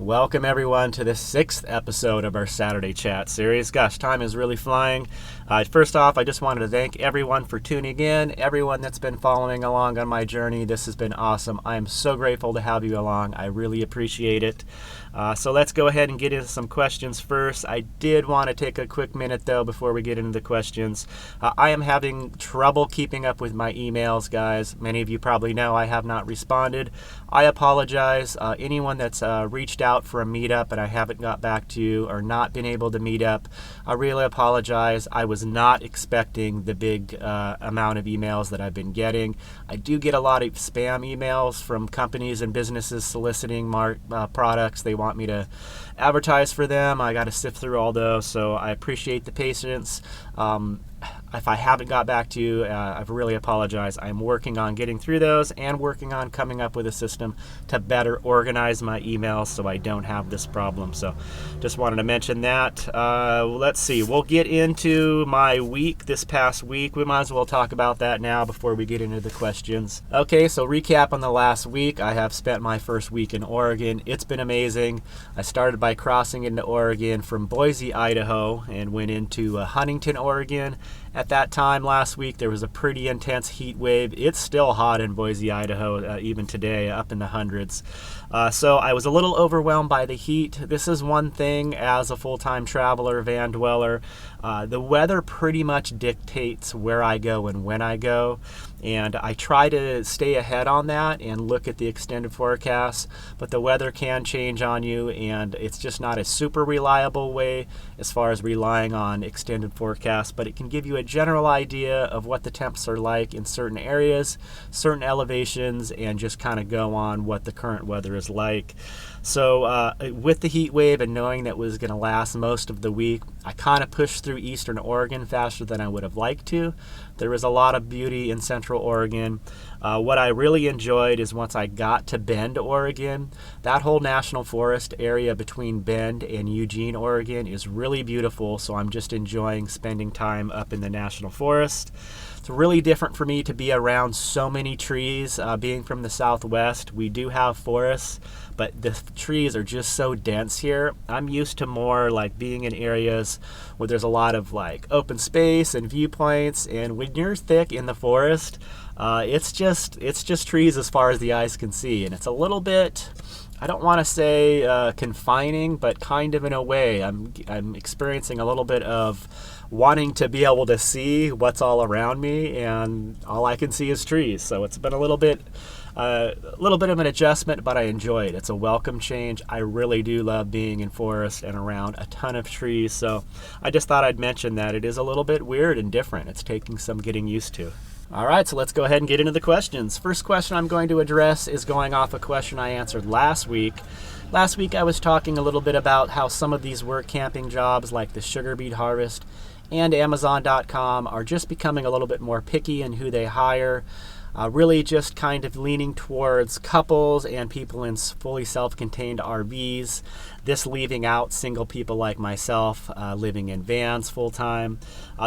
welcome everyone to the 6th episode of our Saturday Chat series. Gosh, time is really flying. First off, I just wanted to thank everyone for tuning in, everyone that's been following along on my journey. This has been awesome. I am so grateful to have you along. I really appreciate it. So let's go ahead and get into some questions first. I did want to take a quick minute though before we get into the questions. I am having trouble keeping up with my emails, guys. Many of you probably know I have not responded. I apologize. Anyone that's reached out for a meetup and I haven't got back to you or not been able to meet up, I really apologize. I was not expecting the big amount of emails that I've been getting. I do get a lot of spam emails from companies and businesses soliciting products. They want me to advertise for them. I got to sift through all those, so I appreciate the patience. If I haven't got back to you, I really apologize. I'm working on getting through those and working on coming up with a system to better organize my emails so I don't have this problem. So just wanted to mention that. Let's see. We'll get into my week this past week. We might as well talk about that now before we get into the questions. Okay, so recap on the last week. I have spent my first week in Oregon. It's been amazing. I started by crossing into Oregon from Boise, Idaho, and went into Huntington, Oregon. At that time last week, there was a pretty intense heat wave. It's still hot in Boise, Idaho, even today, up in the hundreds. So I was a little overwhelmed by the heat. This is one thing as a full-time traveler, van dweller. The weather pretty much dictates where I go and when I go. And I try to stay ahead on that and look at the extended forecast. But the weather can change on you, and it's just not a super reliable way as far as relying on extended forecasts. But it can give you a general idea of what the temps are like in certain areas, certain elevations, and just kind of go on what the current weather is like. So with the heat wave and knowing that it was going to last most of the week, I kind of pushed through eastern Oregon faster than I would have liked to. There was a lot of beauty in central Oregon. What I really enjoyed is once I got to Bend, Oregon, that whole national forest area between Bend and Eugene, Oregon is really beautiful. So I'm just enjoying spending time up in the national forest. It's really different for me to be around so many trees. Being from the Southwest, we do have forests, but the trees are just so dense here. I'm used to more like being in areas where there's a lot of like open space and viewpoints, and when you're thick in the forest, it's just trees as far as the eyes can see, and it's a little bit, I don't want to say confining, but kind of in a way. I'm experiencing a little bit of wanting to be able to see what's all around me, and all I can see is trees. So it's been a little bit of an adjustment, but I enjoy it. It's a welcome change. I really do love being in forest and around a ton of trees. So I just thought I'd mention that it is a little bit weird and different. It's taking some getting used to. All right, so let's go ahead and get into the questions. First question I'm going to address is going off a question I answered last week. Last week I was talking a little bit about how some of these work camping jobs like the sugar beet harvest and Amazon.com are just becoming a little bit more picky in who they hire. Really just kind of leaning towards couples and people in fully self-contained RVs. This leaving out single people like myself living in vans full-time.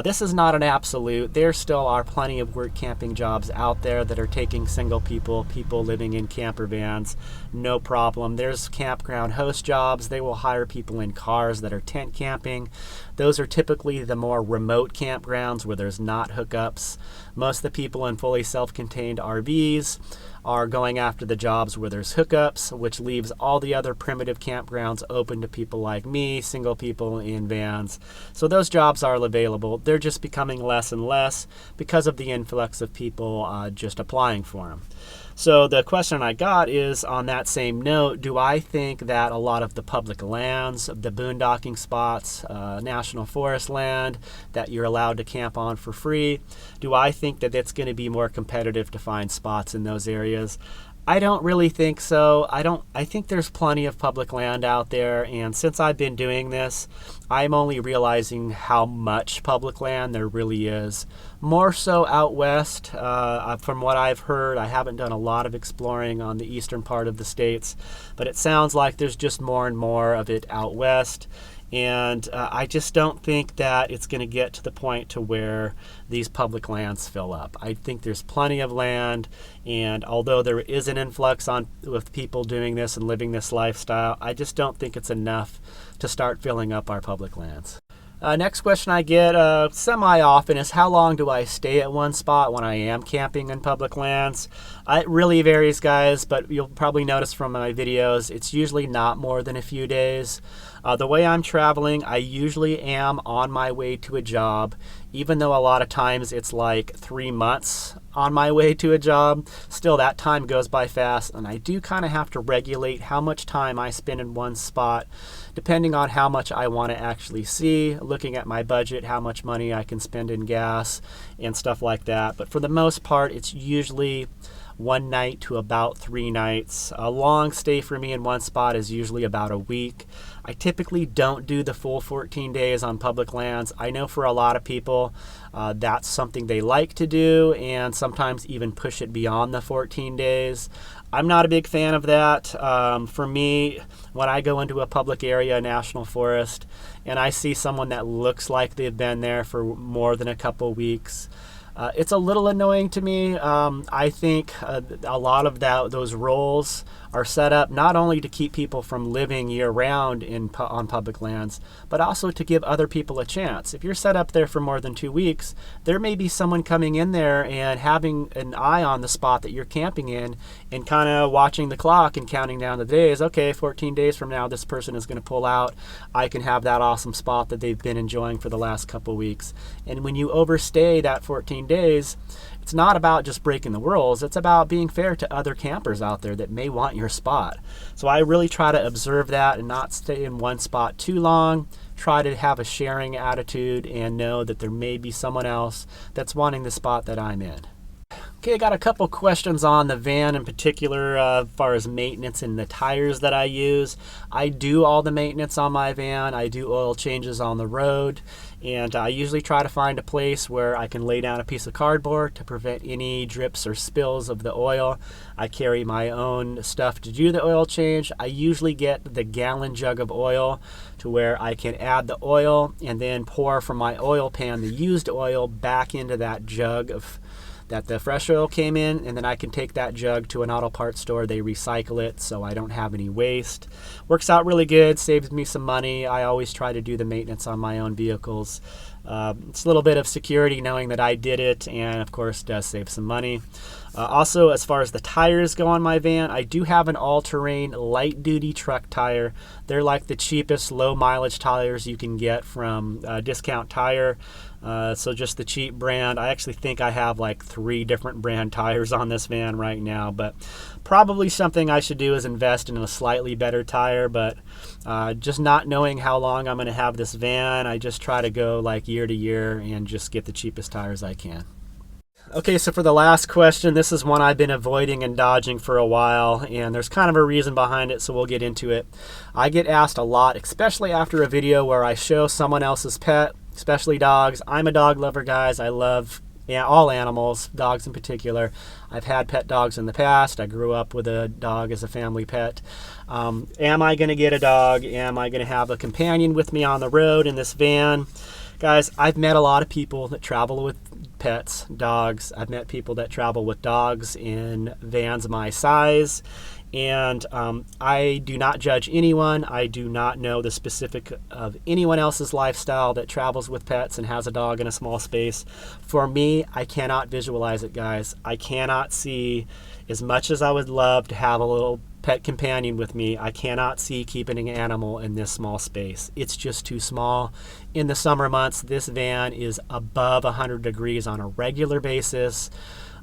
This is not an absolute. There still are plenty of work camping jobs out there that are taking single people living in camper vans, no problem. There's campground host jobs. They will hire people in cars that are tent camping. Those are typically the more remote campgrounds where there's not hookups. Most of the people in fully self-contained RVs are going after the jobs where there's hookups, which leaves all the other primitive campgrounds open to people like me, single people in vans. So those jobs are available. They're just becoming less and less because of the influx of people just applying for them. So the question I got is, on that same note, do I think that a lot of the public lands, the boondocking spots, national forest land that you're allowed to camp on for free, do I think that it's going to be more competitive to find spots in those areas? I don't really think so. I think there's plenty of public land out there, and since I've been doing this, I'm only realizing how much public land there really is. More so out west. From what I've heard, I haven't done a lot of exploring on the eastern part of the states, but it sounds like there's just more and more of it out west. And I just don't think that it's going to get to the point to where these public lands fill up. I think there's plenty of land, and although there is an influx with people doing this and living this lifestyle, I just don't think it's enough to start filling up our public lands. Next question I get semi-often is, how long do I stay at one spot when I am camping in public lands? It really varies, guys, but you'll probably notice from my videos, it's usually not more than a few days. The way I'm traveling, I usually am on my way to a job, even though a lot of times it's like 3 months on my way to a job. Still, that time goes by fast, and I do kind of have to regulate how much time I spend in one spot, depending on how much I want to actually see, looking at my budget, how much money I can spend in gas and stuff like that. But for the most part, it's usually 1 night to about 3 nights. A long stay for me in one spot is usually about a week. I typically don't do the full 14 days on public lands. I know for a lot of people that's something they like to do, and sometimes even push it beyond the 14 days. I'm not a big fan of that. For me, when I go into a public area, a national forest, and I see someone that looks like they've been there for more than a couple weeks, it's a little annoying to me. I think a lot of those roles are set up not only to keep people from living year-round on public lands, but also to give other people a chance. If you're set up there for more than 2 weeks, there may be someone coming in there and having an eye on the spot that you're camping in and kind of watching the clock and counting down the days. Okay, 14 days from now, this person is going to pull out. I can have that awesome spot that they've been enjoying for the last couple weeks. And when you overstay that 14 days, it's not about just breaking the rules. It's about being fair to other campers out there that may want your spot. So I really try to observe that and not stay in one spot too long. Try to have a sharing attitude and know that there may be someone else that's wanting the spot that I'm in. Okay, I got a couple questions on the van in particular as far as maintenance and the tires that I use. I do all the maintenance on my van. I do oil changes on the road, and I usually try to find a place where I can lay down a piece of cardboard to prevent any drips or spills of the oil. I carry my own stuff to do the oil change. I usually get the gallon jug of oil to where I can add the oil and then pour from my oil pan the used oil back into that jug that the fresh oil came in, and then I can take that jug to an auto parts store. They recycle it so I don't have any waste. Works out really good, saves me some money. I always try to do the maintenance on my own vehicles. It's a little bit of security knowing that I did it, and of course does save some money. Also, as far as the tires go on my van, I do have an all-terrain light-duty truck tire. They're like the cheapest low-mileage tires you can get from Discount Tire. So just the cheap brand. I actually think I have like 3 different brand tires on this van right now, but probably something I should do is invest in a slightly better tire. But just not knowing how long I'm going to have this van, I just try to go like year to year and just get the cheapest tires I can. Okay, so for the last question, this is one I've been avoiding and dodging for a while, and there's kind of a reason behind it, so we'll get into it. I get asked a lot, especially after a video where I show someone else's pet, especially dogs. I'm a dog lover, guys. I love all animals, dogs in particular. I've had pet dogs in the past. I grew up with a dog as a family pet. Am I going to get a dog? Am I going to have a companion with me on the road in this van? Guys, I've met a lot of people that travel with pets, dogs. I've met people that travel with dogs in vans my size, and I do not judge anyone. I do not know the specific of anyone else's lifestyle that travels with pets and has a dog in a small space. For me, I cannot visualize it, guys. I cannot see, as much as I would love to have a little pet companion with me, I cannot see keeping an animal in this small space. It's just too small. In the summer months, this van is above 100 degrees on a regular basis.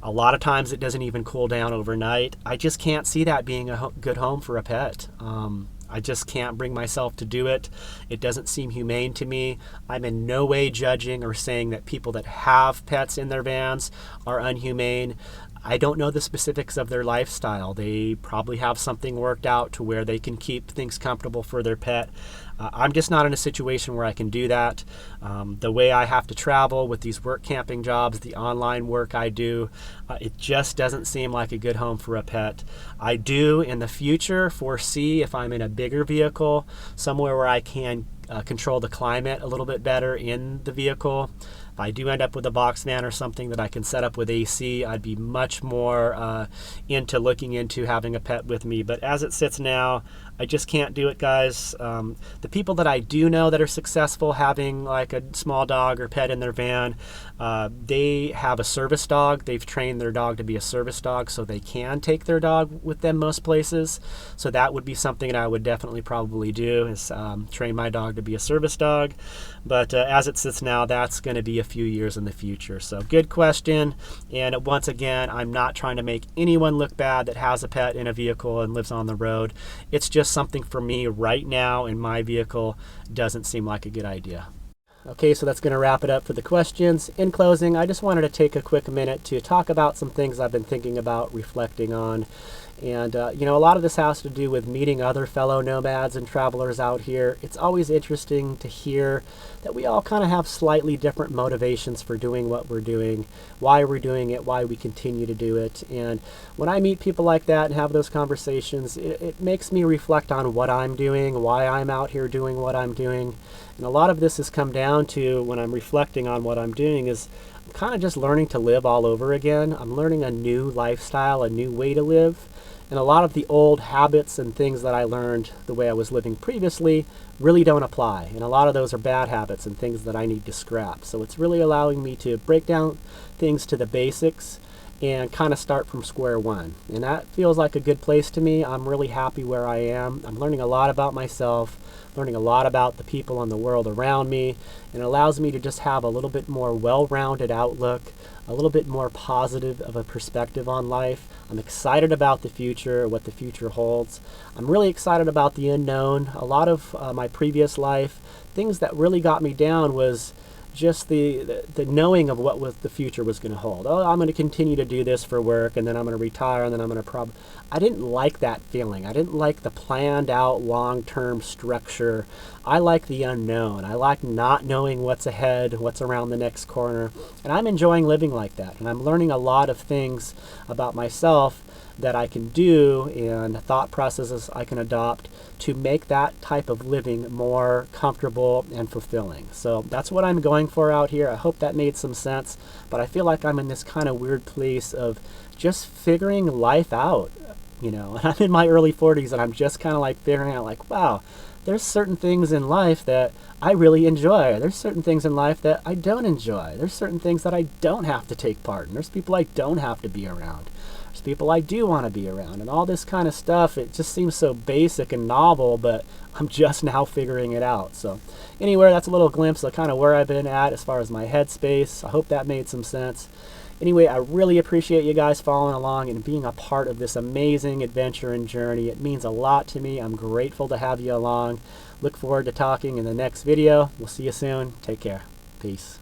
A lot of times it doesn't even cool down overnight. I just can't see that being a good home for a pet. I just can't bring myself to do it. It doesn't seem humane to me. I'm in no way judging or saying that people that have pets in their vans are unhumane. I don't know the specifics of their lifestyle. They probably have something worked out to where they can keep things comfortable for their pet. I'm just not in a situation where I can do that. The way I have to travel with these work camping jobs, the online work I do, it just doesn't seem like a good home for a pet. I do in the future foresee, if I'm in a bigger vehicle, somewhere where I can control the climate a little bit better in the vehicle. If I do end up with a box van or something that I can set up with AC, I'd be much more into looking into having a pet with me. But as it sits now, I just can't do it, guys. The people that I do know that are successful having like a small dog or pet in their van, they have a service dog. They've trained their dog to be a service dog so they can take their dog with them most places. So that would be something that I would definitely probably do, is train my dog to be a service dog. But as it sits now, that's going to be a few years in the future. So good question. And once again, I'm not trying to make anyone look bad that has a pet in a vehicle and lives on the road. It's just something for me right now in my vehicle doesn't seem like a good idea. Okay, so that's going to wrap it up for the questions. In closing, I just wanted to take a quick minute to talk about some things I've been thinking about, reflecting on. And, you know, a lot of this has to do with meeting other fellow nomads and travelers out here. It's always interesting to hear that we all kind of have slightly different motivations for doing what we're doing, why we're doing it, why we continue to do it. And when I meet people like that and have those conversations, it makes me reflect on what I'm doing, why I'm out here doing what I'm doing. And a lot of this has come down to, when I'm reflecting on what I'm doing, is I'm kind of just learning to live all over again. I'm learning a new lifestyle, a new way to live. And a lot of the old habits and things that I learned the way I was living previously really don't apply. And a lot of those are bad habits and things that I need to scrap. So it's really allowing me to break down things to the basics and kind of start from square one. And that feels like a good place to me. I'm really happy where I am. I'm learning a lot about myself, learning a lot about the people in the world around me, and it allows me to just have a little bit more well-rounded outlook, a little bit more positive of a perspective on life. I'm excited about the future, what the future holds. I'm really excited about the unknown. A lot of my previous life, things that really got me down was just the knowing of what the future was going to hold. Oh, I'm going to continue to do this for work, and then I'm going to retire, and then I'm going to I didn't like that feeling. I didn't like the planned out long-term structure. I like the unknown. I like not knowing what's ahead, what's around the next corner, and I'm enjoying living like that. And I'm learning a lot of things about myself that I can do and thought processes I can adopt to make that type of living more comfortable and fulfilling. So that's what I'm going for out here. I hope that made some sense, but I feel like I'm in this kind of weird place of just figuring life out, you know. And I'm in my early 40s and I'm just kind of like figuring out like, wow, there's certain things in life that I really enjoy. There's certain things in life that I don't enjoy. There's certain things that I don't have to take part in. There's people I don't have to be around. There's people I do want to be around, and all this kind of stuff. It just seems so basic and novel, but I'm just now figuring it out. So anyway, that's a little glimpse of kind of where I've been at as far as my headspace. I hope that made some sense. Anyway, I really appreciate you guys following along and being a part of this amazing adventure and journey. It means a lot to me. I'm grateful to have you along. Look forward to talking in the next video. We'll see you soon. Take care. Peace.